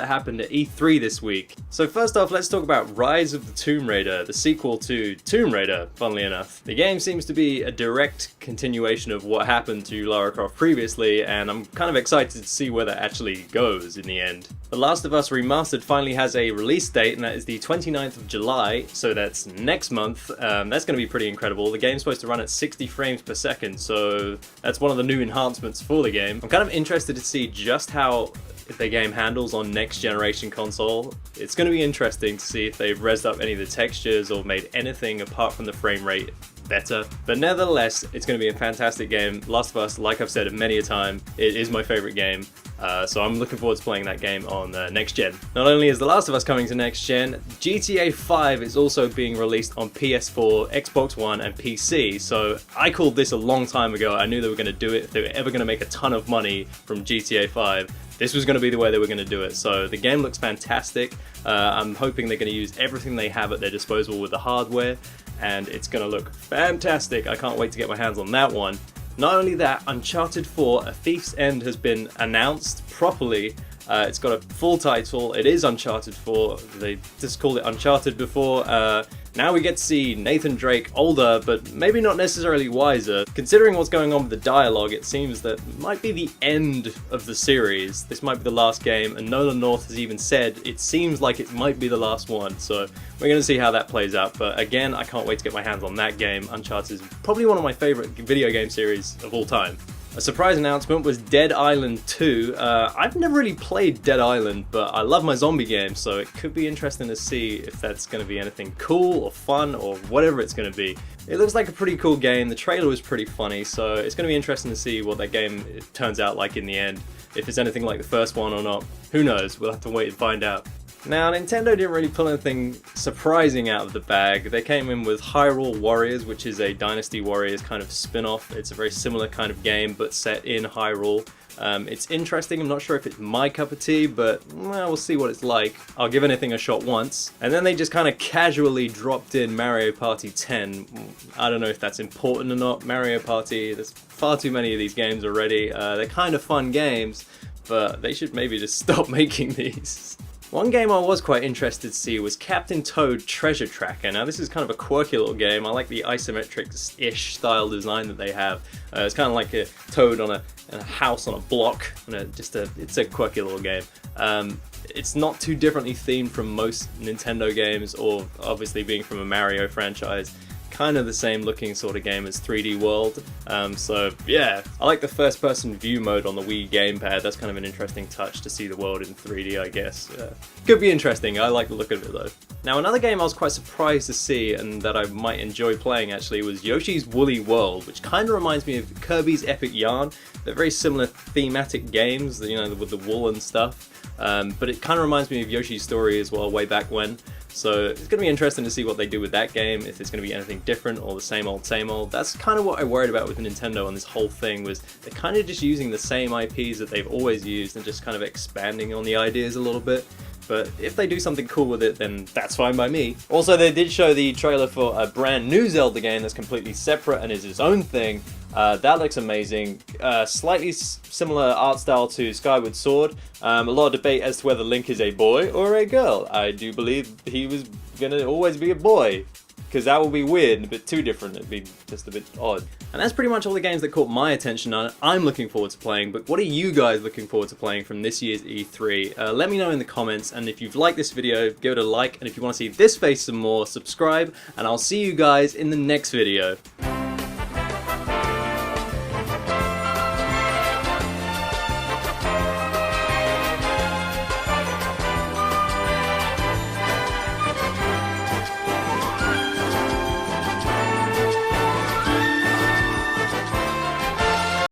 that happened at E3 this week. So first off, let's talk about Rise of the Tomb Raider, the sequel to Tomb Raider, funnily enough. The game seems to be a direct continuation of what happened to Lara Croft previously, and I'm kind of excited to see where that actually goes in the end. The Last of Us Remastered finally has a release date, and that is the 29th of July, so that's next month. That's going to be pretty incredible. The game's supposed to run at 60 frames per second, so that's one of the new enhancements for the game. I'm kind of interested to see just how the game handles on next generation console. It's going to be interesting to see if they've rezzed up any of the textures or made anything apart from the frame rate better. But nevertheless, it's going to be a fantastic game. Last of Us, like I've said many a time, it is my favorite game. So I'm looking forward to playing that game on next gen. Not only is The Last of Us coming to next gen, GTA 5 is also being released on PS4, Xbox One and PC. So I called this a long time ago. I knew they were going to do it. If they were ever going to make a ton of money from GTA 5, this was going to be the way they were going to do it. So the game looks fantastic. I'm hoping they're going to use everything they have at their disposal with the hardware, and it's going to look fantastic. I can't wait to get my hands on that one. Not only that, Uncharted 4, A Thief's End has been announced properly. It's got a full title. It is Uncharted 4. They just called it Uncharted before. Now we get to see Nathan Drake older, but maybe not necessarily wiser. Considering what's going on with the dialogue, it seems that it might be the end of the series. This might be the last game, and Nolan North has even said it seems like it might be the last one, so we're going to see how that plays out. But again, I can't wait to get my hands on that game. Uncharted is probably one of my favorite video game series of all time. A surprise announcement was Dead Island 2. I've never really played Dead Island, but I love my zombie games, so it could be interesting to see if that's going to be anything cool or fun or whatever it's going to be. It looks like a pretty cool game. The trailer was pretty funny, so it's going to be interesting to see what that game turns out like in the end. If it's anything like the first one or not, who knows? We'll have to wait and find out. Now, Nintendo didn't really pull anything surprising out of the bag. They came in with Hyrule Warriors, which is a Dynasty Warriors kind of spin-off. It's a very similar kind of game, but set in Hyrule. It's interesting. I'm not sure if it's my cup of tea, but well, we'll see what it's like. I'll give anything a shot once. And then they just kind of casually dropped in Mario Party 10. I don't know if that's important or not. Mario Party, there's far too many of these games already. They're kind of fun games, but they should maybe just stop making these. One game I was quite interested to see was Captain Toad Treasure Tracker. Now this is kind of a quirky little game. I like the isometric-ish style design that they have. It's kind of like a toad on a house on a block. And it's a quirky little game. It's not too differently themed from most Nintendo games, or obviously being from a Mario franchise. Kind of the same looking sort of game as 3D World. So yeah, I like the first person view mode on the Wii gamepad. That's kind of an interesting touch to see the world in 3D, I guess. Could be interesting. I like the look of it though. Now another game I was quite surprised to see, and that I might enjoy playing actually, was Yoshi's Woolly World, which kind of reminds me of Kirby's Epic Yarn. They're very similar thematic games, you know, with the wool and stuff. But it kind of reminds me of Yoshi's Story as well, way back when. So it's going to be interesting to see what they do with that game, if it's going to be anything different or the same old, same old. That's kind of what I worried about with Nintendo on this whole thing, was they're kind of just using the same IPs that they've always used and just kind of expanding on the ideas a little bit. But if they do something cool with it, then that's fine by me. Also, they did show the trailer for a brand new Zelda game that's completely separate and is its own thing. That looks amazing. Slightly similar art style to Skyward Sword. A lot of debate as to whether Link is a boy or a girl. I do believe he was gonna always be a boy, because that would be weird and a bit too different. It'd be just a bit odd. And that's pretty much all the games that caught my attention and I'm looking forward to playing. But what are you guys looking forward to playing from this year's E3? Let me know in the comments, and if you've liked this video, give it a like, and if you want to see this face some more, subscribe, and I'll see you guys in the next video.